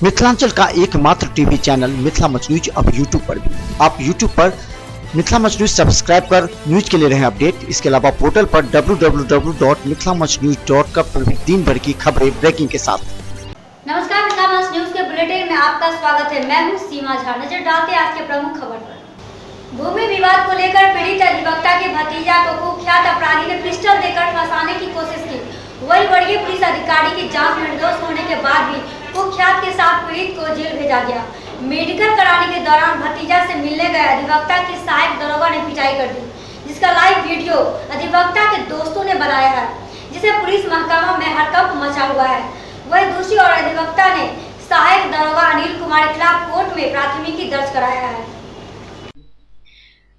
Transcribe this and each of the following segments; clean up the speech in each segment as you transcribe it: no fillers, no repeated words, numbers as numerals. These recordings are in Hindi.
मिथिलांचल का एकमात्र TV channel Mithila much news अब यूट्यूब पर भी। आप यूट्यूब पर मिथिला मच न्यूज सब्सक्राइब कर न्यूज के लिए रहे अपडेट। इसके अलावा पोर्टल पर www.mithilamachnews.com पर भी दिन भर की खबरें ब्रेकिंग के साथ। नमस्कार, मिथिला मच न्यूज के बुलेटिन में आपका स्वागत है। मैं हूं सीमा झा। नजर डालते हैं आज के प्रमुख खबर पर। भूमि विवाद को लेकर पीड़ित अधिवक्ता के भतीजा को कुख्यात अपराधी ने पिस्टल देकर फंसाने की कोशिश की। वही वरीय पुलिस अधिकारी की जांच में निर्दोष होने के बाद भी कुख्यात के साथ पीड़ित को जेल भेजा गया। मेडिकल कराने के दौरान भतीजा से मिलने गए अधिवक्ता की सहायक दरोगा ने पिटाई कर दी, जिसका लाइव वीडियो अधिवक्ता के दोस्तों ने बनाया है, जिसे पुलिस महकमा में हड़कंप मचा हुआ है। वही दूसरी ओर अधिवक्ता ने सहायक दरोगा अनिल कुमार के खिलाफ कोर्ट में प्राथमिकी दर्ज कराया है।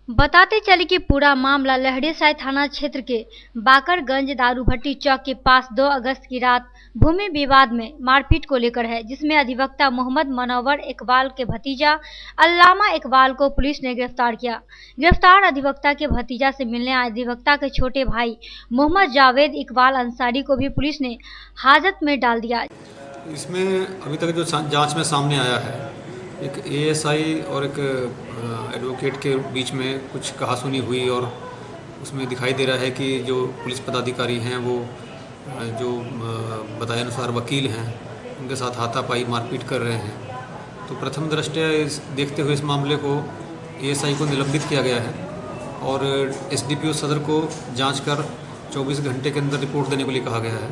बताते चले कि पूरा मामला लहड़ीसराय थाना क्षेत्र के बाकरगंज दारू भट्टी चौक के पास 2 अगस्त की रात भूमि विवाद में मारपीट को लेकर है, जिसमें अधिवक्ता मोहम्मद मनोवर इकबाल के भतीजा अल्लामा इकबाल को पुलिस ने गिरफ्तार किया। गिरफ्तार अधिवक्ता के भतीजा से मिलने आए अधिवक्ता के छोटे भाई मोहम्मद जावेद इकबाल अंसारी को भी पुलिस ने हाजत में डाल दिया। इसमें अभी तक जो जांच में सामने आया है, एक एएसआई और एक एडवोकेट के बीच में कुछ कहासुनी हुई और उसमें दिखाई दे रहा है कि जो पुलिस पदाधिकारी हैं वो जो बताए अनुसार वकील हैं, उनके साथ हाथापाई मारपीट कर रहे हैं। तो प्रथम दृष्टया देखते हुए इस मामले को एएसआई को निलंबित किया गया है और एसडीपीओ सदर को जांच कर 24 घंटे के अंदर रिपोर्ट देने के लिए कहा गया है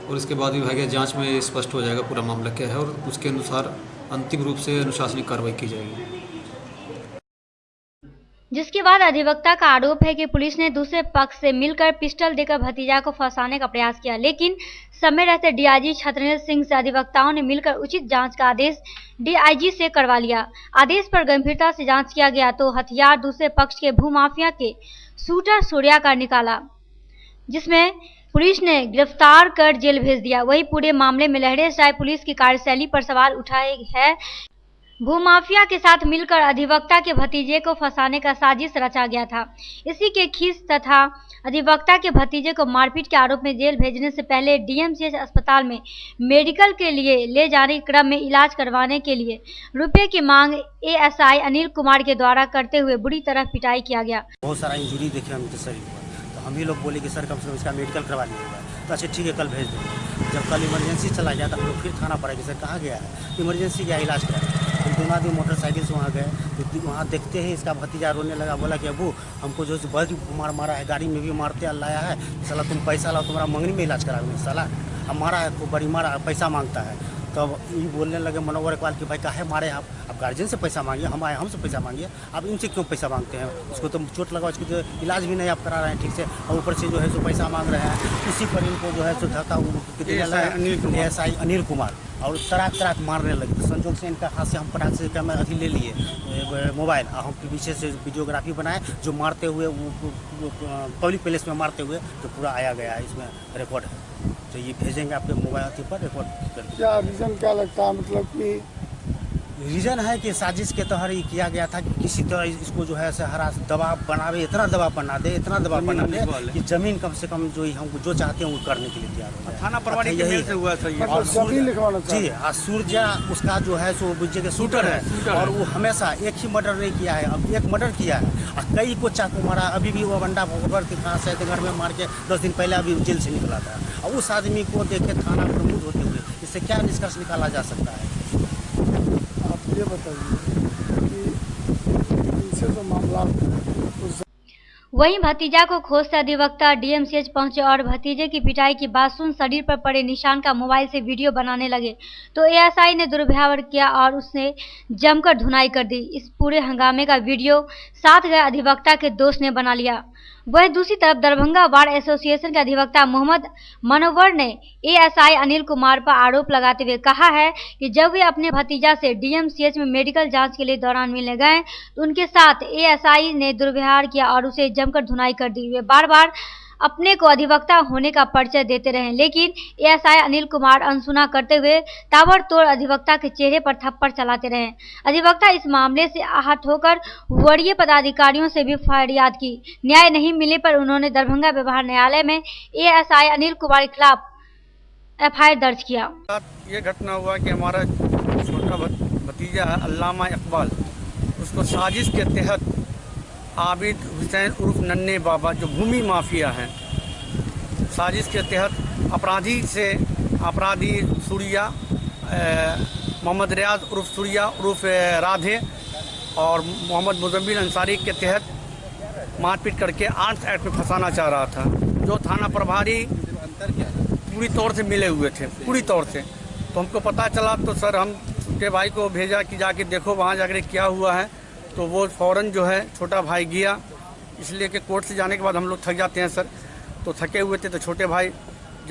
और इसके बाद विभागीय जांच में स्पष्ट हो जाएगा पूरा मामला क्या है और उसके अनुसार अंतिम रूप से अनुशासनिक कार्रवाई की जाएगी। जिसके बाद अधिवक्ता का आरोप है कि पुलिस ने दूसरे पक्ष से मिलकर पिस्टल देकर भतीजा को फंसाने का प्रयास किया, लेकिन समय रहते डीआईजी छत्रनेल सिंह से अधिवक्ताओं ने मिलकर उचित जांच का आदेश डीआईजी से करवा लिया। आदेश पर गंभीरता से जांच किया गया तो हथियार दूसरे पक्ष के भूमाफिया के शूटर सूर्या का निकाला, जिसमें पुलिस ने गिरफ्तार कर जेल भेज दिया। वही पूरे मामले में लहड़ीसराय पुलिस की कार्यशैली पर सवाल उठाए है। भूमाफिया के साथ मिलकर अधिवक्ता के भतीजे को फंसाने का साजिश रचा गया था। इसी के खींच तथा अधिवक्ता के भतीजे को मारपीट के आरोप में जेल भेजने से पहले डीएमसीएच अस्पताल में मेडिकल के लिए ले जाने के क्रम में इलाज करवाने के लिए रुपए की मांग एएसआई अनिल कुमार के द्वारा करते हुए बुरी तरह पिटाई किया गया। बहुत सारा इंजुरी देखे हम शरीर पर, तो हम ही लोग बोले कि सर कम से कम इसका मेडिकल करवा लीजिएगा। तो अच्छा ठीक है, कल भेज देंगे। जब कल इमरजेंसी चला गया तो हम लोग फिर थाना पड़ा कि सर कहाँ गया है, इमरजेंसी गया इलाज करा। हम दोनों आदमी मोटरसाइकिल से वहाँ गए तो वहाँ देखते ही इसका भतीजा रोने लगा, बोला कि अबू हमको जो बहुत मारा है, गाड़ी में भी मारते लाया है, साला तुम पैसा लाओ, तुम्हारा मंगनी में इलाज करा साला, अब मारा है खूब बड़ी मारा, पैसा मांगता है। तब ये बोलने लगे मनोवर इकबाल कि भाई काहे मारे आप गार्जियन से पैसा मांगिए, हम आए हमसे पैसा मांगिए, आप इनसे क्यों पैसा मांगते हैं, उसको तो चोट लगा, उसको तो इलाज भी नहीं आप करा रहे हैं ठीक से, और ऊपर से जो है सो पैसा मांग रहे हैं। उसी पर इनको जो है सो धक्का एएसआई अनिल कुमार और तराक तराक मारने लगे। तो संजोग से इनका हाथ से हम पटाख से कैमरा अभी ले लिए मोबाइल, और हम पीछे से वीडियोग्राफी बनाए जो मारते हुए पब्लिक प्लेस में मारते हुए जो पूरा आया गया है, इसमें रिकॉर्ड है, तो ये भेजेंगे आपके मोबाइल पर रिकॉर्ड करके। क्या रीज़न क्या लगता है, मतलब कि रीज़न है कि साजिश के तहत ये किया गया था कि किसी तरह इसको जो है हरा दबाव बनावे, इतना दबाव बना दे, इतना दबाव बना दे कि जमीन कम से कम जो हम जो चाहते हैं वो करने के लिए तैयार हो जाए। थाना प्रभारी यही से हुआ था ये, और जमीन लिखवाना जी हाँ, सूर्या उसका जो है सो बुझे के शूटर है और वो हमेशा एक ही मर्डर नहीं किया है, अब एक मर्डर किया है और कई को चाकू मारा। अभी भी वो बंडा भगवर के कहाँ से घर में मार के 10 दिन पहले अभी जेल से निकला था, और उस आदमी को देखे थाना प्रमुख होते हुए इससे क्या निष्कर्ष निकाला जा सकता है। ये बताइए कि इनसे जो मामला वहीं भतीजा को खोजते अधिवक्ता डीएमसीएच पहुंचे और भतीजे की पिटाई की बात सुन शरीर पर पड़े निशान का मोबाइल से वीडियो बनाने लगे तो एएसआई ने दुर्व्यवहार किया और उसने जमकर धुनाई कर दी। इस पूरे हंगामे का वीडियो साथ गए अधिवक्ता के दोस्त ने बना लिया। वह दूसरी तरफ दरभंगा बार एसोसिएशन के अधिवक्ता मोहम्मद मनोवर ने एएसआई अनिल कुमार पर आरोप लगाते हुए कहा है कि जब वे अपने भतीजा से डीएमसीएच में मेडिकल जांच के लिए दौरान मिलने गए तो उनके साथ एएसआई ने दुर्व्यवहार किया और उसे जमकर धुनाई कर दी। वे बार बार अपने को अधिवक्ता होने का परिचय देते रहे, लेकिन एएसआई अनिल कुमार अनसुना करते हुए ताबड़तोड़ अधिवक्ता के चेहरे पर थप्पड़ चलाते रहे। अधिवक्ता इस मामले से आहत होकर वरीय पदाधिकारियों से भी फरियाद की। न्याय नहीं मिलने पर उन्होंने दरभंगा व्यवहार न्यायालय में एएसआई अनिल कुमार के खिलाफ FIR दर्ज किया। ये घटना हुआ कि हमारा छोटा भतीजा है अल्लामा इकबाल, उसको साजिश के तहत आबिद हुसैन उर्फ नन्हे बाबा जो भूमि माफिया हैं, साजिश के तहत अपराधी सूर्या मोहम्मद रियाज उर्फ सूर्या उर्फ राधे और मोहम्मद मुजम्मिल अंसारी के तहत मारपीट करके आर्म्स एक्ट में फंसाना चाह रहा था। जो थाना प्रभारी पूरी तौर से मिले हुए थे, पूरी तौर से। तो हमको पता चला तो सर हम छोटे भाई को भेजा कि जाके देखो वहाँ जाकर क्या हुआ है। तो वो फ़ौरन जो है छोटा भाई गया, इसलिए कि कोर्ट से जाने के बाद हम लोग थक जाते हैं सर। तो थके हुए थे तो छोटे भाई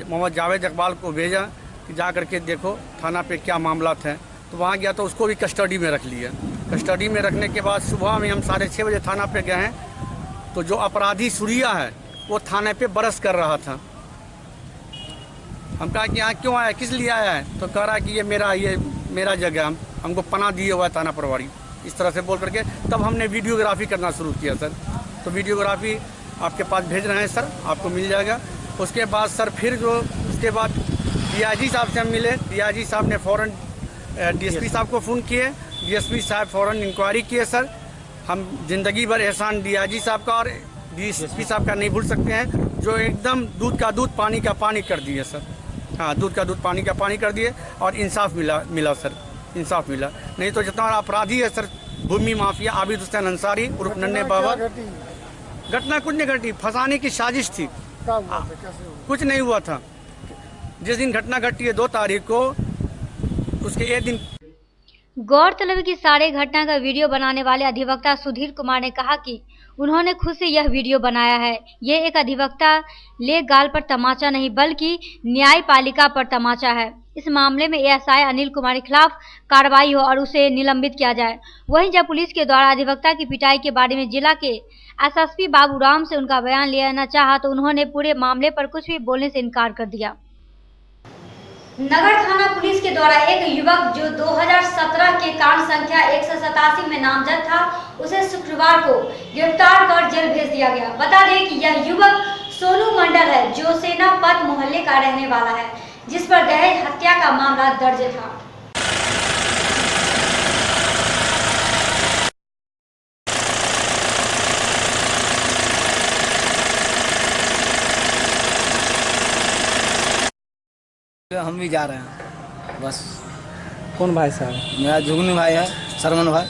मोहम्मद जावेद इकबाल को भेजा कि जा करके देखो थाना पे क्या मामला थे। तो वहाँ गया तो उसको भी कस्टडी में रख लिया। कस्टडी में रखने के बाद सुबह में हम 6:30 बजे थाना पे गए हैं। तो जो अपराधी सूर्या है वो थाने पे बरस कर रहा था। हम कहा कि यहाँ क्यों आया, किस लिए आया है? तो कह रहा कि ये मेरा जगह, हमको पनाह दिए हुआ है थाना प्रभारी, इस तरह से बोल करके। तब हमने वीडियोग्राफी करना शुरू किया सर। तो वीडियोग्राफी आपके पास भेज रहे हैं सर, आपको मिल जाएगा। उसके बाद सर फिर उसके बाद DIG साहब से हम मिले। DIG साहब ने फ़ौरन DSP साहब को फ़ोन किए। DSP साहब फ़ौरन इंक्वायरी किए सर। हम ज़िंदगी भर एहसान DIG साहब का और DSP साहब का नहीं भूल सकते हैं, जो एकदम दूध का दूध पानी का पानी कर दिए सर। हाँ, दूध का दूध पानी का पानी कर दिए और इंसाफ मिला सर, इंसाफ मिला। नहीं तो जितना अपराधी है सर भूमि माफिया आबिद हुसैन अंसारी उर्फ नन्हे बाबा, घटना कुछ नहीं घटी, फंसाने की साजिश थी। कुछ नहीं हुआ था। जिस दिन घटना घटी है 2 तारीख को, उसके एक दिन। गौरतलब है कि सारे घटना का वीडियो बनाने वाले अधिवक्ता सुधीर कुमार ने कहा कि उन्होंने खुद से यह वीडियो बनाया है। ये एक अधिवक्ता ले गाल पर तमाचा नहीं बल्कि न्यायपालिका पर तमाचा है। इस मामले में ASI अनिल कुमार के खिलाफ कार्रवाई हो और उसे निलंबित किया जाए। वहीं जब पुलिस के द्वारा अधिवक्ता की पिटाई के बारे में जिला के SSP बाबूराम से उनका बयान लेना चाहा तो उन्होंने पूरे मामले पर कुछ भी बोलने से इनकार कर दिया। नगर थाना पुलिस के द्वारा एक युवक जो 2017 के कांड संख्या 187 में नामजद था, उसे शुक्रवार को गिरफ्तार कर जेल भेज दिया गया। बता दें कि यह युवक सोनू मंडल है, जो सेनापत मोहल्ले का रहने वाला है, जिस पर दहेज हत्या का मामला दर्ज था। हम भी जा रहे हैं बस। कौन भाई साहब? मेरा जुगनू भाई है, सरमन भाई,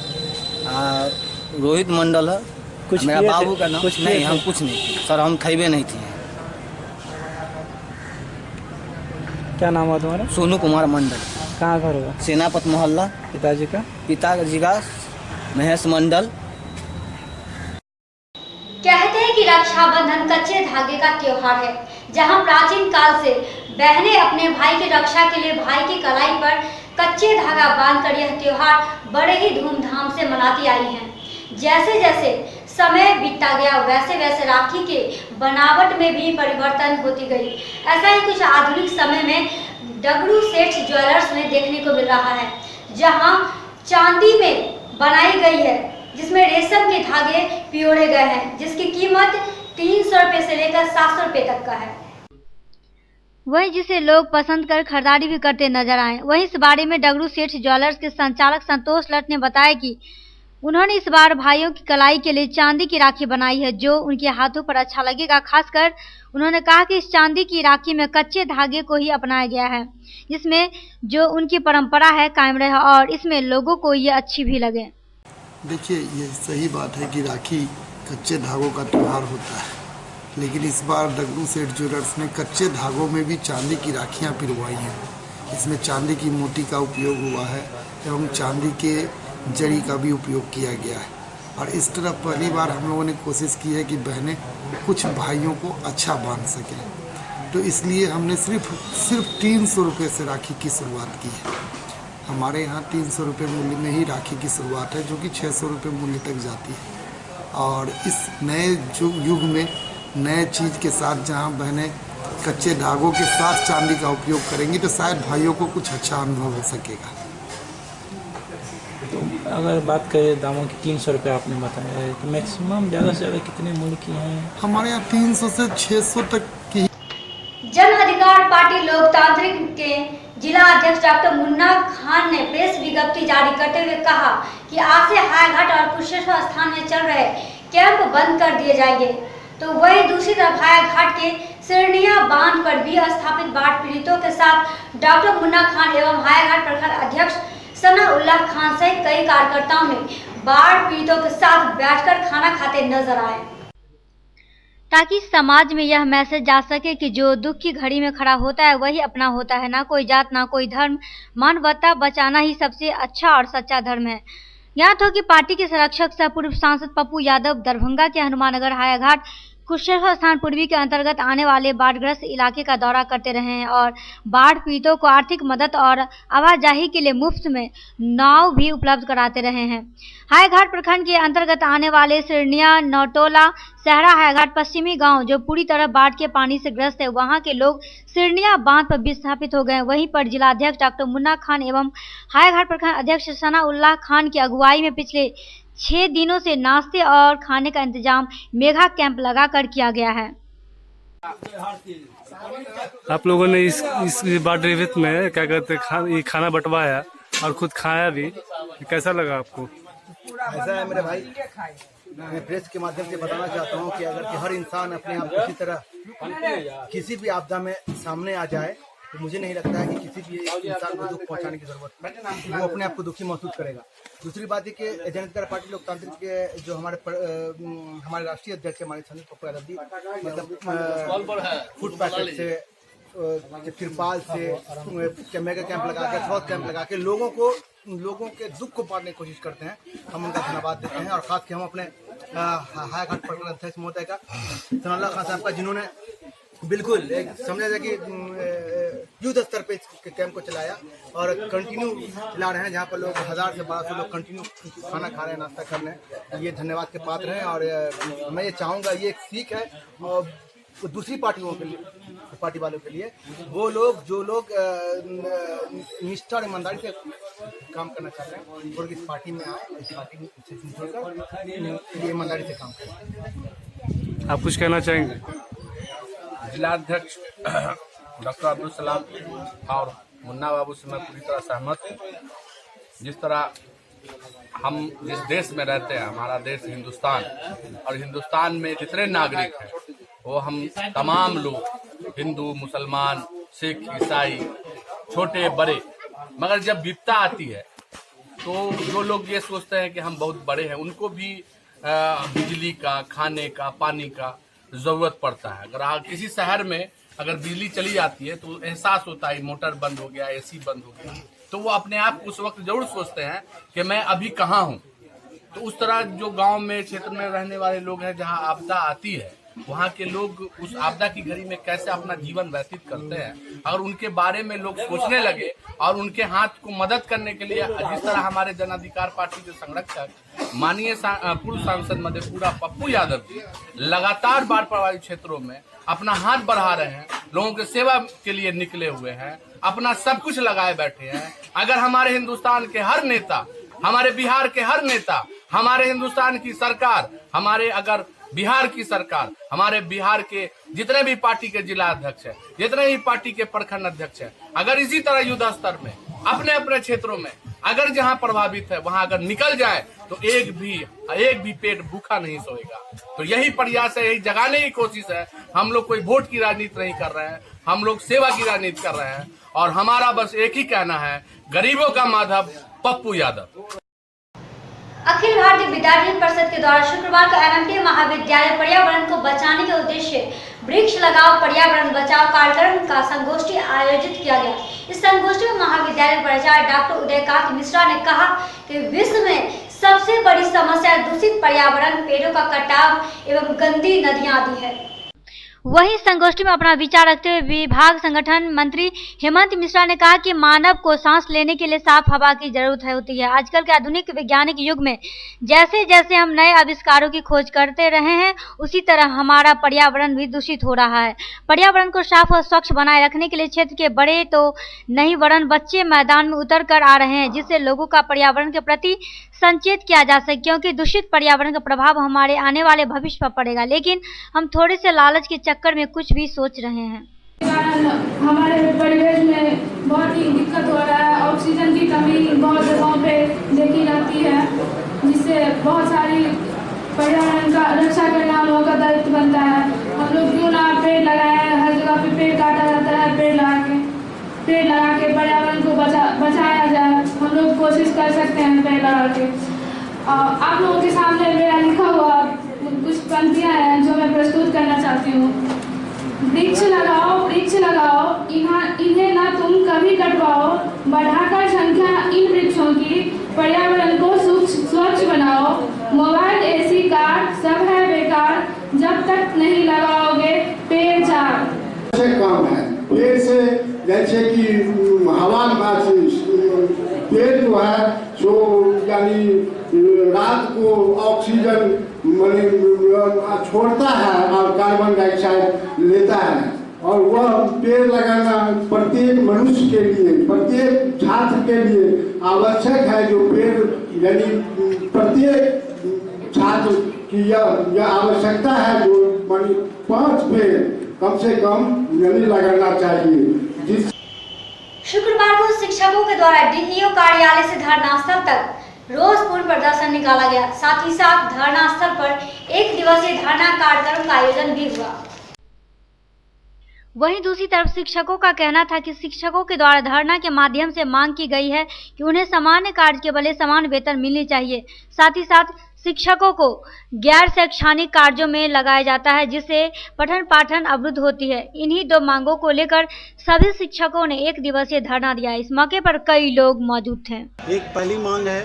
रोहित मंडल है कुछ मेरा बाबू का नाम। कुछ नहीं, हम कुछ नहीं सर, हम खैबे नहीं थे। क्या नाम हुआ तुम्हारा? सोनू कुमार मंडल। कहाँ घर होगा? सेनापत मोहल्ला। पिताजी का? पिताजी का महेश मंडल। कहते हैं कि रक्षाबंधन कच्चे धागे का त्योहार है, जहां प्राचीन काल से बहनें अपने भाई की रक्षा के लिए भाई की कलाई पर कच्चे धागा बांधकर यह त्योहार बड़े ही धूमधाम से मनाती आई हैं। जैसे जैसे समय बीतता गया वैसे वैसे राखी के बनावट में भी परिवर्तन होती गई। ऐसा ही कुछ आधुनिक समय में डगरू सेठ ज्वेलर्स में देखने को मिल रहा है, जहां चांदी में बनाई गई है, जिसमें रेशम के धागे पिरोए गए हैं, जिसकी कीमत 300 रुपये से लेकर 700 रुपये तक का है। वहीं जिसे लोग पसंद कर खरीदारी भी करते नजर आए। वहीं इस बारे में डगरू सेठ ज्वेलर्स के संचालक संतोष लट ने बताया कि उन्होंने इस बार भाइयों की कलाई के लिए चांदी की राखी बनाई है, जो उनके हाथों पर अच्छा लगेगा। खासकर उन्होंने कहा कि इस चांदी की राखी में कच्चे धागे को ही अपनाया गया है, जिसमें जो उनकी परंपरा है कायम रहे और इसमें लोगों को ये अच्छी भी लगे। देखिए, ये सही बात है कि राखी कच्चे धागों का त्यौहार होता है, लेकिन इस बार डगरू सेठ ज्वेलर्स ने कच्चे धागों में भी चांदी की राखियाँ पिरवाई हैं। इसमें चांदी की मोती का उपयोग हुआ है एवं चांदी के जड़ी का भी उपयोग किया गया है। और इस तरह पहली बार हम लोगों ने कोशिश की है कि बहनें कुछ भाइयों को अच्छा बांध सकें, तो इसलिए हमने सिर्फ 300 रुपये से राखी की शुरुआत की है। हमारे यहाँ 300 रुपये मूल्य में ही राखी की शुरुआत है, जो कि 600 रुपये मूल्य तक जाती है। और इस नए युग में नए चीज़ के साथ जहाँ बहनें कच्चे धागों के साथ चांदी का उपयोग करेंगी तो शायद भाइयों को कुछ अच्छा अनुभव हो सकेगा। तो अगर बात करें दामों की, 300 रुपये आपने बताया है, तो मैक्सिमम ज़्यादा से ज़्यादा कितने मूल्य की हैं? हमारे यहाँ 300 से 600 तक की। जन अधिकार और पार्टी लोकतांत्रिक के जिला अध्यक्ष डॉक्टर मुन्ना खान ने प्रेस विज्ञप्ति जारी करते हुए कहा कि आज से हायाघाट और कुशेश्वर स्थान में चल रहे कैंप बंद कर दिए जाएंगे। तो वहीं दूसरी तरफ हायाघाट के सिरनिया बांध पर भी स्थापित बाढ़ पीड़ितों के साथ डॉक्टर मुन्ना खान एवं हायाघाट प्रखंड अध्यक्ष सनाउल्लाह खान सहित कई कार्यकर्ताओं ने बाढ़ पीड़ितों के साथ बैठकर खाना खाते नजर आए, ताकि समाज में यह मैसेज जा सके कि जो दुख की घड़ी में खड़ा होता है वही अपना होता है, ना कोई जात ना कोई धर्म, मानवता बचाना ही सबसे अच्छा और सच्चा धर्म है। यहाँ तो कि पार्टी के संरक्षक सह पूर्व सांसद पप्पू यादव दरभंगा के हनुमाननगर हायाघाट कुशेश्वर स्थान पूर्वी के अंतर्गत आने वाले बाढ़ग्रस्त इलाके का दौरा करते रहे हैं और बाढ़ पीड़ितों को आर्थिक मदद और आवाजाही के लिए मुफ्त में नाव भी उपलब्ध कराते रहे हैं। हायाघाट प्रखंड के अंतर्गत आने वाले सिरनिया, नौटोला, सहरा हायाघाट पश्चिमी गांव जो पूरी तरह बाढ़ के पानी से ग्रस्त है, वहां के लोग सिरनिया बांध पर विस्थापित हो गए। वहीं पर जिलाध्यक्ष डॉक्टर मुन्ना खान एवं हायाघाट प्रखंड अध्यक्ष सनाउल्लाह खान की अगुवाई में पिछले 6 दिनों से नाश्ते और खाने का इंतजाम मेगा कैंप लगाकर किया गया है। आप लोगों ने इस बाढ़ रिवित में क्या कहते हैं खाना बंटवाया और खुद खाया भी, कैसा लगा आपको? ऐसा है मेरे भाई, मैं प्रेस के माध्यम से बताना चाहता हूँ कि अगर कि हर इंसान अपने आप किसी तरह किसी भी आपदा में सामने आ जाए तो मुझे नहीं लगता है कि किसी भी इंसान को दुख पहुंचाने की जरूरत है, वो अपने आप को दुखी महसूस करेगा। दूसरी बात है कि जनता पार्टी लोकतांत्रिक के जो हमारे राष्ट्रीय अध्यक्ष हमारे संजय पप्पू यादव जी, मतलब फूड पैकेट से, तिरपाल से, मेगा कैंप लगा के, स्वास्थ्य कैंप लगा के लोगों के दुख को बांटने की कोशिश करते हैं। हम उनका धन्यवाद देते हैं और खास के हम अपने हायाघाट प्रखंड अध्यक्ष महोदय का, सनाउल्लाह खान साहब का, जिन्होंने बिल्कुल एक समझा जाए कि युद्ध स्तर पे इस कैंप को चलाया और कंटिन्यू चला रहे हैं, जहाँ पर लोग 1000 से 1200 लोग कंटिन्यू खाना खा रहे हैं, नाश्ता कर रहे हैं। ये धन्यवाद के पात्र हैं और मैं ये चाहूँगा, ये एक सीख है और दूसरी पार्टियों के लिए, पार्टी वालों के लिए, वो लोग जो लोग निष्ठा और ईमानदारी से काम करना चाहते हैं और इस पार्टी में आए, इस पार्टी से जुड़कर ईमानदारी से काम करें। आप कुछ कहना चाहेंगे? जिलाध्यक्ष डॉक्टर अब्दुल सलाम और मुन्ना बाबू से मैं पूरी तरह सहमत हूँ। जिस तरह हम जिस देश में रहते हैं, हमारा देश हिंदुस्तान, और हिंदुस्तान में जितने नागरिक हैं वो हम तमाम लोग, हिंदू, मुसलमान, सिख, ईसाई, छोटे बड़े, मगर जब विपदा आती है तो जो लोग ये सोचते हैं कि हम बहुत बड़े हैं, उनको भी बिजली का, खाने का, पानी का जरूरत पड़ता है। अगर किसी शहर में अगर बिजली चली जाती है तो एहसास होता है मोटर बंद हो गया, एसी बंद हो गया, तो वो अपने आप उस वक्त जरूर सोचते हैं कि मैं अभी कहाँ हूँ। तो उस तरह जो गांव में, क्षेत्र में रहने वाले लोग हैं, जहाँ आपदा आती है वहाँ के लोग उस आपदा की घड़ी में कैसे अपना जीवन व्यतीत करते हैं, अगर उनके बारे में लोग सोचने लगे और उनके हाथ को मदद करने के लिए जिस तरह हमारे जन अधिकार पार्टी के संरक्षक माननीय पूर्व सांसद मधेपुरा पप्पू यादव जी लगातार बाढ़ प्रभावित क्षेत्रों में अपना हाथ बढ़ा रहे हैं, लोगों की सेवा के लिए निकले हुए हैं, अपना सब कुछ लगाए बैठे हैं। अगर हमारे हिंदुस्तान के हर नेता, हमारे बिहार के हर नेता, हमारे हिंदुस्तान की सरकार, अगर बिहार की सरकार, हमारे बिहार के जितने भी पार्टी के जिला अध्यक्ष हैं, जितने भी पार्टी के प्रखंड अध्यक्ष हैं, अगर इसी तरह युद्ध स्तर में अपने अपने क्षेत्रों में अगर जहां प्रभावित है वहां अगर निकल जाए तो एक भी पेट भूखा नहीं सोएगा। तो यही प्रयास है, यही जगाने की कोशिश है। हम लोग कोई वोट की राजनीति नहीं कर रहे हैं, हम लोग सेवा की राजनीति कर रहे हैं और हमारा बस एक ही कहना है, गरीबों का माधव पप्पू यादव। अखिल भारतीय विद्यार्थी परिषद के द्वारा शुक्रवार को एमएमटी महाविद्यालय पर्यावरण को बचाने के उद्देश्य वृक्ष लगाओ पर्यावरण बचाओ कार्यक्रम का संगोष्ठी आयोजित किया गया। इस संगोष्ठी में महाविद्यालय प्राचार्य डॉक्टर उदयकांत मिश्रा ने कहा कि विश्व में सबसे बड़ी समस्या दूषित पर्यावरण, पेड़ों का कटाव एवं गंदी नदियां आदि है। वहीं संगोष्ठी में अपना विचार रखते हुए विभाग संगठन मंत्री हेमंत मिश्रा ने कहा कि मानव को सांस लेने के लिए साफ हवा की जरूरत होती है। आजकल के आधुनिक वैज्ञानिक युग में जैसे जैसे हम नए आविष्कारों की खोज करते रहे हैं, उसी तरह हमारा पर्यावरण भी दूषित हो रहा है। पर्यावरण को साफ और स्वच्छ बनाए रखने के लिए क्षेत्र के बड़े तो नहीं वरन बच्चे मैदान में उतर कर आ रहे हैं, जिससे लोगों का पर्यावरण के प्रति संचेत किया जा सके, क्योंकि दूषित पर्यावरण का प्रभाव हमारे आने वाले भविष्य पर पड़ेगा। लेकिन हम थोड़े से लालच के चक्कर में कुछ भी सोच रहे हैं। कारण हमारे परिवेश में बहुत ही दिक्कत हो रहा है। ऑक्सीजन की कमी बहुत जगहों पे देखी जाती है, जिससे बहुत सारी पर्यावरण का रक्षा करना हम लोगों का दायित्व बनता है। हम लोग क्यों ना पेड़ लगाए, हर जगह पे पेड़ काटा जाता है, पेड़ लगा के पर्यावरण को बचाया जाए। हम लोग कोशिश कर सकते हैं पेड़ लगा के। आप लोगों के सामने मेरा लिखा हुआ कुछ पंक्तियाँ हैं जो मैं प्रस्तुत करना चाहती हूँ। वृक्ष लगाओ, इन्हें ना तुम कभी कटवाओ, बढ़ाकर संख्या इन वृक्षों की, पर्यावरण को स्वच्छ बनाओ। मोबाइल, एसी, कार सब है बेकार, जब तक नहीं लगाओगे पेड़ चार। काम है पेड़ से, जैसे कि हवा पेड़ जो है जो यानी रात को ऑक्सीजन छोड़ता है और कार्बन डाइऑक्साइड लेता है, और वह पेड़ लगाना प्रत्येक मनुष्य के लिए, प्रत्येक छात्र के लिए आवश्यक है। जो पेड़ यानी प्रत्येक छात्र की यह आवश्यकता है, जो 5 पेड़ कम से कम यानी लगाना चाहिए। शुक्रवार को शिक्षकों के द्वारा डीईओ कार्यालय से धरना स्थल तक रोज पूर्ण प्रदर्शन निकाला गया। साथ ही साथ धरना स्थल पर 1 दिवसीय धरना कार्यक्रम का आयोजन भी हुआ। वहीं दूसरी तरफ शिक्षकों का कहना था कि शिक्षकों के द्वारा धरना के माध्यम से मांग की गई है कि उन्हें सामान्य कार्य के बदले समान वेतन मिलनी चाहिए। साथ ही साथ शिक्षकों को गैर शैक्षणिक कार्यों में लगाया जाता है, जिससे पठन पाठन अवरुद्ध होती है। इन्हीं 2 मांगों को लेकर सभी शिक्षकों ने 1 दिवसीय धरना दिया। इस मौके पर कई लोग मौजूद थे। एक पहली मांग है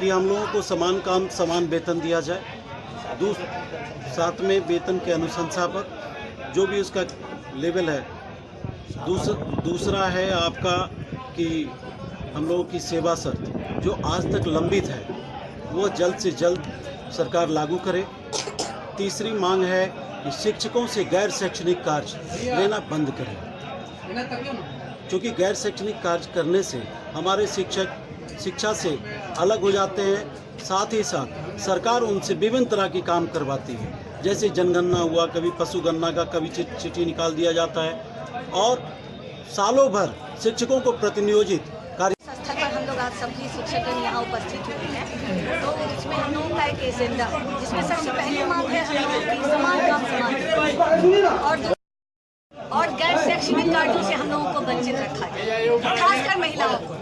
कि हम लोगों को समान काम समान वेतन दिया जाए। साथ में वेतन के अनुशंसा पर जो भी उसका लेवल है। दूसरा है आपका कि हम लोगों की सेवा शर्त जो आज तक लंबित है वो जल्द से जल्द सरकार लागू करे। तीसरी मांग है कि शिक्षकों से गैर शैक्षणिक कार्य लेना बंद करें, क्योंकि गैर शैक्षणिक कार्य करने से हमारे शिक्षक शिक्षा से अलग हो जाते हैं। साथ ही साथ सरकार उनसे विभिन्न तरह की काम करवाती है, जैसे जनगणना हुआ, कभी पशुगणना का कभी चिट्ठी निकाल दिया जाता है, और सालों भर शिक्षकों को प्रतिनियोजित कार्य स्थल पर हम लोग आज सभी शिक्षक यहाँ उपस्थित हुए हैं। तो इसमें हम लोगों का एक एजेंडा, जिसमें सबसे पहले मांग है हम लोगों की समान काम समान और गैर शैक्षणिक कार्यों से हम लोगों को वंचित रखा है, खासकर महिलाओं को।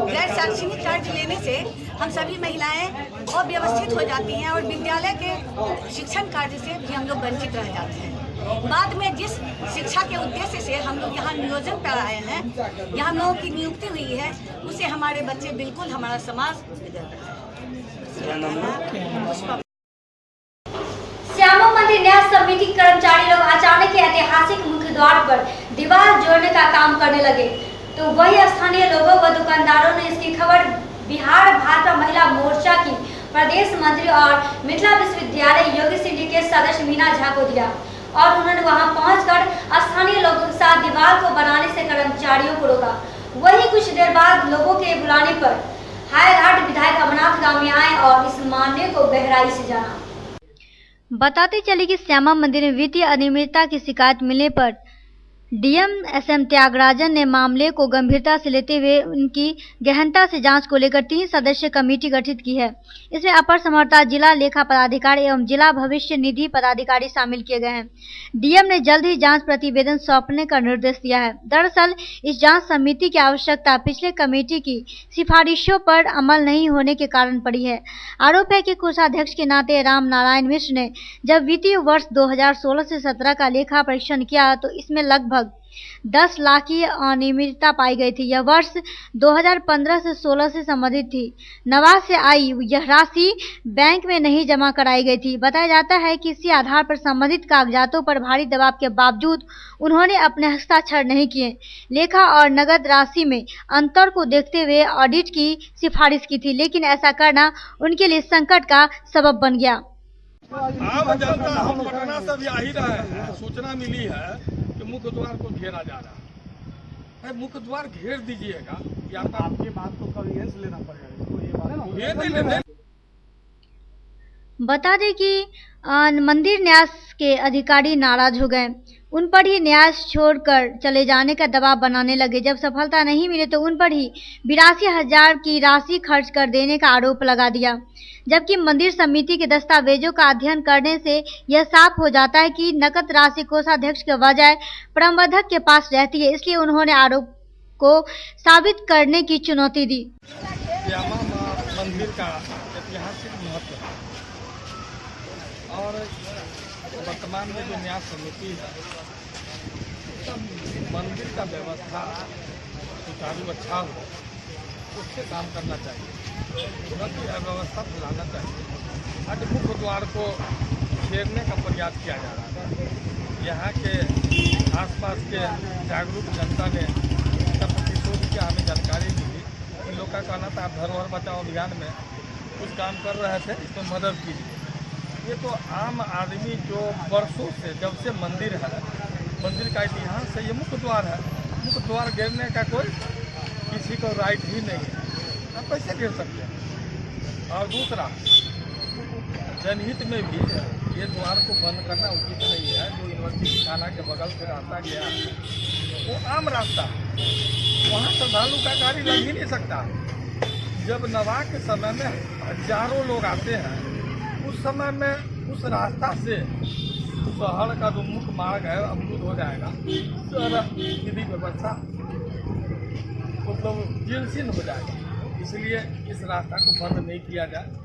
गैर शैक्षणिक कार्य लेने से हम सभी महिलाएं अव्यवस्थित हो जाती हैं और विद्यालय के शिक्षण कार्य से भी हम लोग वंचित रह जाते हैं। बाद में जिस शिक्षा के उद्देश्य से हम लोग यहाँ नियोजन पर आए हैं, यहाँ हम लोगों की नियुक्ति हुई है, उससे हमारे बच्चे बिल्कुल हमारा समाज बिगड़ रहा है। श्यामा मंदिर न्यास समिति कर्मचारी लोग अचानक के ऐतिहासिक मुख्य द्वार पर दीवार जोड़ने का काम करने लगे, तो वही स्थानीय लोगों व दुकानदारों ने इसकी खबर बिहार भाजपा महिला मोर्चा की प्रदेश मंत्री और मिथिला विश्वविद्यालय योगी सिंह के सदस्य मीना झा को दिया, और उन्होंने वहां पहुंचकर स्थानीय लोगों के साथ दीवार को बनाने से कर्मचारियों को रोका। वही कुछ देर बाद लोगों के बुलाने पर हाईघाट विधायक अमरनाथ गांव में आए और इस मामले को गहराई से जाना। बताते चले कि श्यामा मंदिर में वित्तीय अनियमितता की शिकायत मिलने पर डीएम एसएम त्यागराजन ने मामले को गंभीरता से लेते हुए उनकी गहनता से जांच को लेकर 3 सदस्यीय कमेटी गठित की है। इसमें अपर समर्था, जिला लेखा पदाधिकारी एवं जिला भविष्य निधि पदाधिकारी शामिल किए गए हैं। डीएम ने जल्द ही जांच प्रतिवेदन सौंपने का निर्देश दिया है। दरअसल इस जांच समिति की आवश्यकता पिछले कमेटी की सिफारिशों पर अमल नहीं होने के कारण पड़ी है। आरोप है कि कोषाध्यक्ष के नाते राम नारायण मिश्र ने जब वित्तीय वर्ष 2016 से 17 का लेखा परीक्षण किया तो इसमें लगभग 10 लाख की अनियमितता पाई गई थी। यह वर्ष 2015 से 16 से संबंधित थी। नवाज से आई यह राशि बैंक में नहीं जमा कराई गई थी। बताया जाता है कि इसी आधार पर संबंधित कागजातों पर भारी दबाव के बावजूद उन्होंने अपने हस्ताक्षर नहीं किए। लेखा और नगद राशि में अंतर को देखते हुए ऑडिट की सिफारिश की थी, लेकिन ऐसा करना उनके लिए संकट का सबब बन गया। आम जनता हम पटना से भी आ ही रहे हैं, सूचना मिली है कि मुख्य द्वार को घेरा जा रहा है। मुख्य द्वार घेर दीजिएगा या तो आपकी बात को कन्वीनियंस लेना पड़ेगा। बता दें कि मंदिर न्यास के अधिकारी नाराज हो गए। उन पर ही न्यास छोड़कर चले जाने का दबाव बनाने लगे। जब सफलता नहीं मिले तो उन पर ही 82,000 की राशि खर्च कर देने का आरोप लगा दिया, जबकि मंदिर समिति के दस्तावेजों का अध्ययन करने से यह साफ हो जाता है कि नकद राशि कोषाध्यक्ष के बजाय प्रबंधक के पास रहती है। इसलिए उन्होंने आरोप को साबित करने की चुनौती दी। श्यामा माँ मंदिर का ऐतिहासिक महत्व है और वर्तमान में जो न्यास समिति है, मंदिर का व्यवस्था सुचारू अच्छा हो, उससे काम करना चाहिए, उनकी अव्यवस्था फैलाना चाहिए। आज मुख्य द्वार को घेरने का प्रयास किया जा रहा है। यहाँ के आसपास के जागरूक जनता ने इसका प्रतिशोध किया, हमें जानकारी मिली। इन लोग का कहना था आप धरोहर बचाओ अभियान में कुछ काम कर रहे थे, इसमें मदद कीजिए। ये तो आम आदमी जो वर्षों से, जब से मंदिर है, मंदिर का इतिहास है, ये मुख्य द्वार है। मुख्य द्वार घेरने का कोई किसी को राइट ही नहीं है, आप कैसे घेर सकते हैं। और दूसरा, जनहित में भी ये द्वार को बंद करना उचित नहीं है। जो यूनिवर्सिटी थाना के बगल से रास्ता गया वो आम रास्ता है, वहाँ श्रद्धालु का गाड़ी लग ही नहीं सकता। जब नवा के समय में हजारों लोग आते हैं, उस समय में उस रास्ता से शहर का जो मुख्य मार्ग है अवरुद्ध हो जाएगा, विधि व्यवस्था मतलब जीर्ण हो जाएगा। इसलिए इस रास्ता को बंद नहीं किया जाए।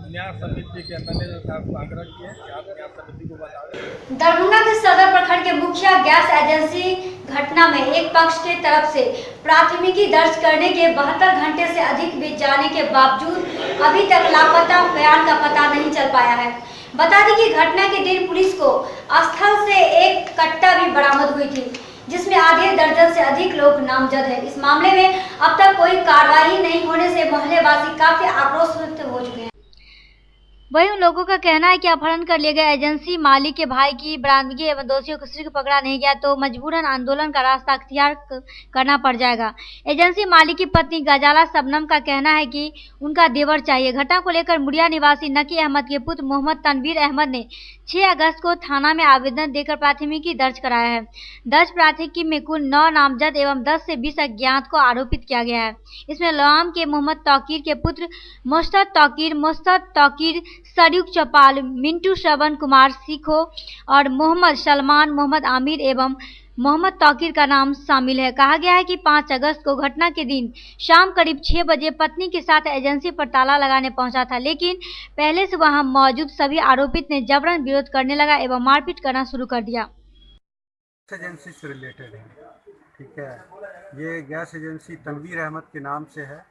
न्यास समिति के मैंने आग्रह किया कि आप न्यास समिति को बताएं। दरभंगा के सदर प्रखंड के मुखिया गैस एजेंसी घटना में एक पक्ष के तरफ से प्राथमिकी दर्ज करने के 72 घंटे से अधिक बीत जाने के बावजूद अभी तक लापता फयान का पता नहीं चल पाया है। बता दें कि घटना के दिन पुलिस को स्थल से एक कट्टा भी बरामद हुई थी, जिसमें आधे दर्जन से अधिक लोग नामजद हैं। इस मामले में अब तक कोई कार्रवाई नहीं होने से मोहल्लेवासी काफी आक्रोशित हो चुके हैं। वहीं उन लोगों का कहना है कि अपहरण कर लिए गए एजेंसी मालिक के भाई की बरामदगी एवं दोषियों को शीघ्र पकड़ा नहीं गया तो मजबूरन आंदोलन का रास्ता अख्तियार करना पड़ जाएगा। एजेंसी मालिक की पत्नी गजाला शबनम का कहना है कि उनका देवर चाहिए। घटना को लेकर मुड़िया निवासी नकी अहमद के पुत्र मोहम्मद तनवीर अहमद ने 6 अगस्त को थाना में आवेदन देकर प्राथमिकी दर्ज कराया है। दर्ज प्राथमिकी में कुल 9 नामजद एवं 10 से 20 अज्ञात को आरोपित किया गया है। इसमें लवाम के मोहम्मद तौकीर के पुत्र मोस्तद तौकीर, सरयुग चौपाल, मिंटू श्रवण कुमार सीखो और मोहम्मद सलमान, मोहम्मद आमिर एवं मोहम्मद तौकीर का नाम शामिल है। कहा गया है कि 5 अगस्त को घटना के दिन शाम करीब 6 बजे पत्नी के साथ एजेंसी पर ताला लगाने पहुंचा था, लेकिन पहले से वहां मौजूद सभी आरोपित ने जबरन विरोध करने लगा एवं मारपीट करना शुरू कर दिया। एजेंसी से रिलेटेड है, ठीक है। ये गैस एजेंसी तनवीर अहमद के नाम से है,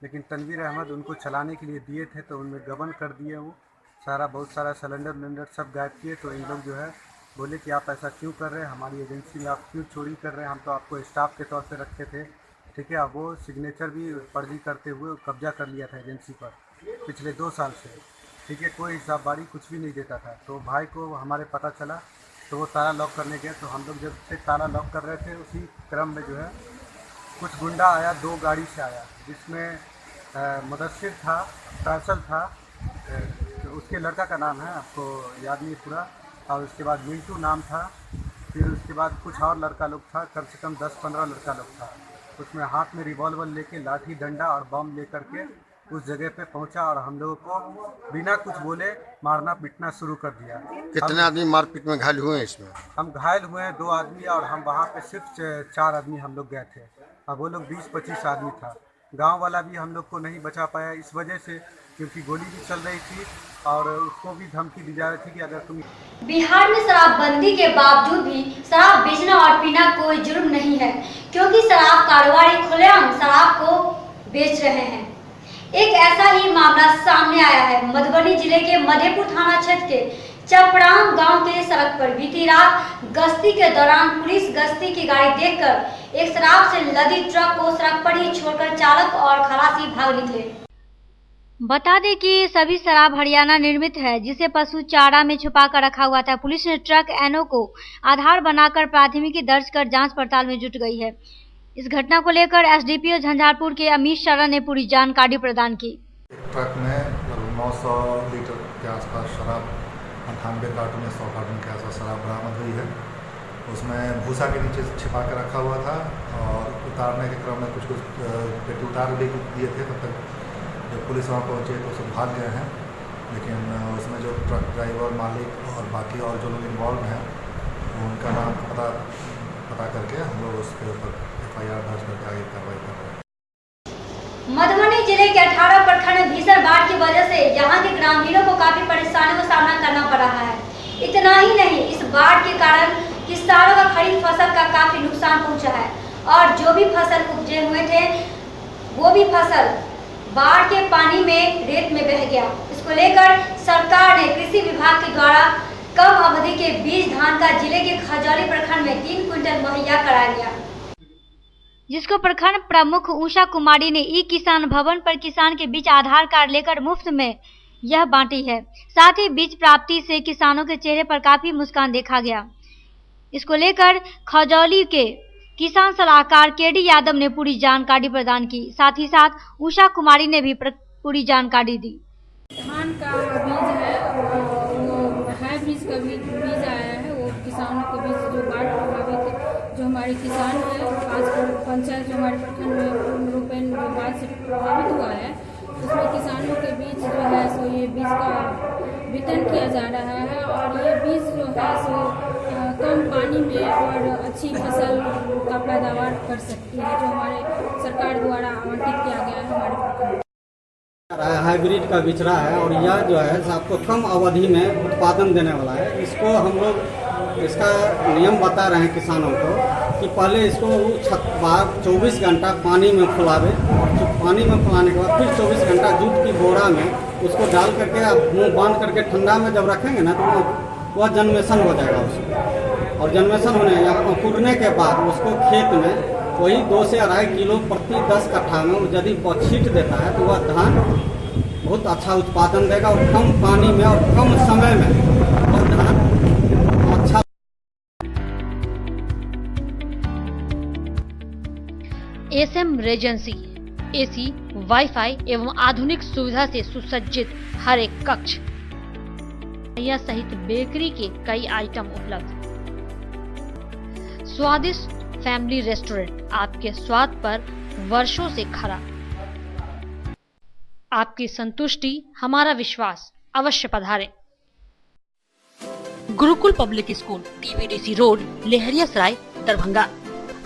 लेकिन तनवीर अहमद उनको चलाने के लिए दिए थे तो उनमें गबन कर दिए। वो बहुत सारा सिलेंडर सब गायब किए। तो इन लोग जो है बोले कि आप ऐसा क्यों कर रहे हैं, हमारी एजेंसी में आप क्यों चोरी कर रहे हैं, हम तो आपको स्टाफ के तौर पे रखे थे, ठीक है। अब वो सिग्नेचर भी फर्जी करते हुए कब्जा कर लिया था एजेंसी पर पिछले 2 साल से, ठीक है। कोई हिसाब बारी कुछ भी नहीं देता था। तो भाई को हमारे पता चला तो वो ताला लॉक करने गए। तो हम लोग जब से ताला लॉक कर रहे थे उसी क्रम में जो है कुछ गुंडा आया, 2 गाड़ी से आया, जिसमें मुदस्सिर था, फैसल था, उसके लड़का का नाम है आपको याद नहीं पूरा, और उसके बाद मिंटू नाम था, फिर उसके बाद कुछ और लड़का लोग था, कम से कम 10-15 लड़का लोग था। उसमें हाथ में रिवॉल्वर लेके, लाठी डंडा और बम लेकर के उस जगह पे पहुंचा और हम लोगों को बिना कुछ बोले मारना पीटना शुरू कर दिया। कितने आदमी मारपीट में घायल हुए हैं इसमें? हम घायल हुए हैं 2 आदमी और हम वहाँ पे सिर्फ 4 आदमी हम लोग गए थे, अब वो लोग 20-25 आदमी था। गांव वाला भी हम लोग को नहीं बचा पाया इस वजह से, क्योंकि गोली भी चल रही थी और उसको भी धमकी दी जा रही थी कि अगर तुम। बिहार में शराबबंदी के बावजूद भी शराब बेचना और पीना कोई जुर्म नहीं है, क्योंकि शराब कारोबारी खुलेआम शराब को बेच रहे हैं। एक ऐसा ही मामला सामने आया है मधुबनी जिले के मधेपुर थाना क्षेत्र के चपड़ाम गांव के सड़क पर। बीती रात गश्ती के दौरान पुलिस गश्ती की गाड़ी देखकर एक शराब से लदी ट्रक को सड़क पर ही छोड़कर चालक और खलासी भाग निकले। बता दें कि सभी शराब हरियाणा निर्मित है, जिसे पशु चारा में छुपा कर रखा हुआ था। पुलिस ने ट्रक एनओ को आधार बनाकर प्राथमिकी दर्ज कर जांच पड़ताल में जुट गई है। इस घटना को लेकर एसडीपीओ झंझारपुर के अमीश शरण ने पूरी जानकारी प्रदान की। ट्रक में 900 लीटर के आसपास शराब 98 कार्टून या 100 कार्टून के आसपास शराब बरामद हुई है। उसमें भूसा के नीचे छिपा कर रखा हुआ था और उतारने के क्रम में कुछ पेटी उतार भी दिए थे। तब तक जब पुलिस वहाँ पहुँचे तो सब भाग गए हैं, लेकिन उसमें जो ट्रक ड्राइवर, मालिक और बाकी और जो लोग इन्वॉल्व हैं उनका नाम पता करके हम लोग उसके ऊपर FIR दर्ज करके आगे कार्रवाई कर रहे हैं। मधुबनी जिले के 18 प्रखंड में भीषण बाढ़ की वजह से यहाँ के ग्रामीणों को काफी परेशानियों का सामना करना पड़ रहा है। इतना ही नहीं, इस बाढ़ के कारण किसानों का खरीफ फसल का काफी नुकसान पहुँचा है और जो भी फसल उपजे हुए थे वो भी फसल बाढ़ के पानी में रेत में बह गया। इसको लेकर सरकार ने कृषि विभाग के द्वारा कम अवधि के बीज धान का जिले के खजौली प्रखंड में 3 क्विंटल मुहैया कराया गया, जिसको प्रखंड प्रमुख उषा कुमारी ने ई किसान भवन पर किसान के बीच आधार कार्ड लेकर मुफ्त में यह बांटी है। साथ ही बीज प्राप्ति से किसानों के चेहरे पर काफी मुस्कान देखा गया। इसको लेकर खजौली के किसान सलाहकार KD यादव ने पूरी जानकारी प्रदान की। साथ ही साथ उषा कुमारी ने भी पूरी जानकारी दी। धान का बीज है, वो हाइब्रिड का बीज आया है, वो किसानों के बीच जो बाढ़ प्रभावित जो हमारे किसान है 5 पंचायत जो हमारे प्रखंड में रूपेन जो बाढ़ से प्रभावित हुआ है, उसमें किसानों के बीच जो है सो ये बीज का वितरण किया जा रहा है और ये बीज जो है सो कम पानी में और अच्छी फसल का पैदावार कर सकती है, जो हमारे सरकार द्वारा आवंटित किया गया है हमारे प्रखंड। हाइब्रिड का बिचड़ा है और यह जो है आपको कम अवधि में उत्पादन देने वाला है। इसको हम लोग इसका नियम बता रहे हैं किसानों को कि पहले इसको 24 घंटा पानी में फुलावे और पानी में फुलाने के बाद फिर 24 घंटा जूट की बोरा में उसको डाल करके आप मुँह बांध करके ठंडा में जब रखेंगे ना तो वह जन्मेशन हो जाएगा उसको, और जन्मेशन होने या अंकुरने के बाद उसको खेत में वही 2 से 2.5 किलो प्रति 10 कट्ठा में यदि छींट देता है तो वह धान बहुत अच्छा उत्पादन देगा और कम पानी में और कम समय में वह धान अच्छा। SM रेजेंसी AC, वाईफाई एवं आधुनिक सुविधा से सुसज्जित हर एक कक्ष या सहित बेकरी के कई आइटम उपलब्ध। स्वादिष्ट फैमिली रेस्टोरेंट आपके स्वाद पर वर्षों से खरा। आपकी संतुष्टि हमारा विश्वास, अवश्य पधारें। Gurukul public school, TBDC road, Laheriasarai, Darbhanga.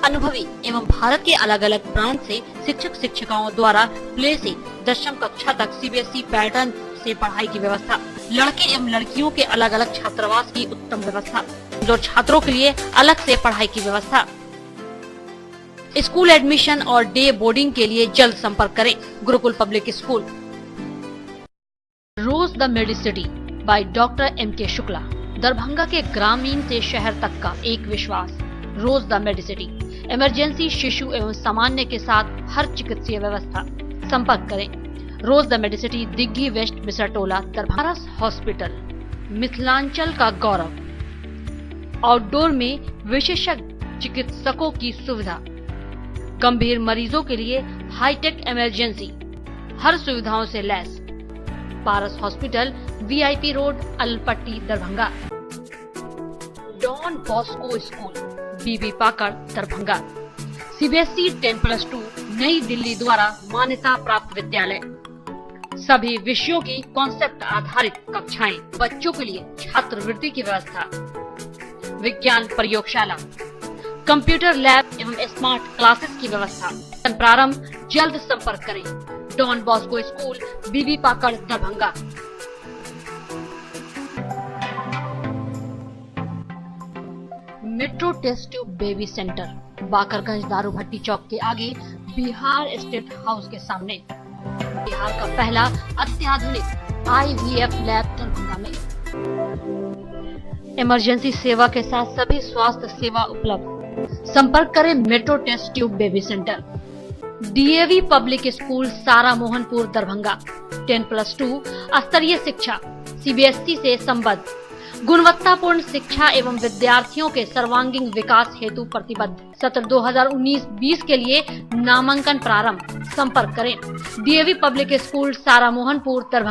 अनुभवी एवं भारत के अलग अलग प्रांत से शिक्षक शिक्षिकाओं द्वारा प्ले से 10वीं कक्षा तक CBSE पैटर्न से पढ़ाई की व्यवस्था। लड़के एवं लड़कियों के अलग अलग छात्रावास की उत्तम व्यवस्था, जो छात्रों के लिए अलग से पढ़ाई की व्यवस्था। स्कूल एडमिशन और डे बोर्डिंग के लिए जल्द संपर्क करें। Gurukul public school. Rose the Medicity by doctor MK Shukla, Darbhanga के ग्रामीण से शहर तक का एक विश्वास। रोज द मेडिसिटी, इमरजेंसी, शिशु एवं सामान्य के साथ हर चिकित्सीय व्यवस्था। संपर्क करें। Rose the medicity, Digghi west, Misartola, Darbhanga. Hospital, Mithilanchal का गौरव। आउटडोर में विशेषज्ञ चिकित्सकों की सुविधा। गंभीर मरीजों के लिए हाईटेक इमरजेंसी, हर सुविधाओं से लैस। Paras hospital, VIP road, Alalpatti, Darbhanga. Don Bosco school, BB Pakar, Darbhanga. CBSE 10+2 नई दिल्ली द्वारा मान्यता प्राप्त विद्यालय। सभी विषयों की कॉन्सेप्ट आधारित कक्षाएं। बच्चों के लिए छात्रवृत्ति की व्यवस्था। विज्ञान प्रयोगशाला, कंप्यूटर लैब एवं स्मार्ट क्लासेस की व्यवस्था। प्रारंभ, जल्द संपर्क करें। Don Bosco school, BB Pakar, Darbhanga. Metro test tube baby centre, Bakarganj, Daru Bhatti चौक के आगे, बिहार स्टेट हाउस के सामने। बिहार का पहला अत्याधुनिक IVF लैब दरभंगा में। इमरजेंसी सेवा के साथ सभी स्वास्थ्य सेवा उपलब्ध। संपर्क करें Metro test tube baby centre. DAV public school, Sara Mohanpur, Darbhanga. 10+2 स्तरीय शिक्षा, CBSE से संबद्ध, गुणवत्तापूर्ण शिक्षा एवं विद्यार्थियों के सर्वांगीण विकास हेतु प्रतिबद्ध। सत्र 2019-20 के लिए नामांकन प्रारंभ। संपर्क करें। DAV public school, Sara Mohanpur, Darbhanga.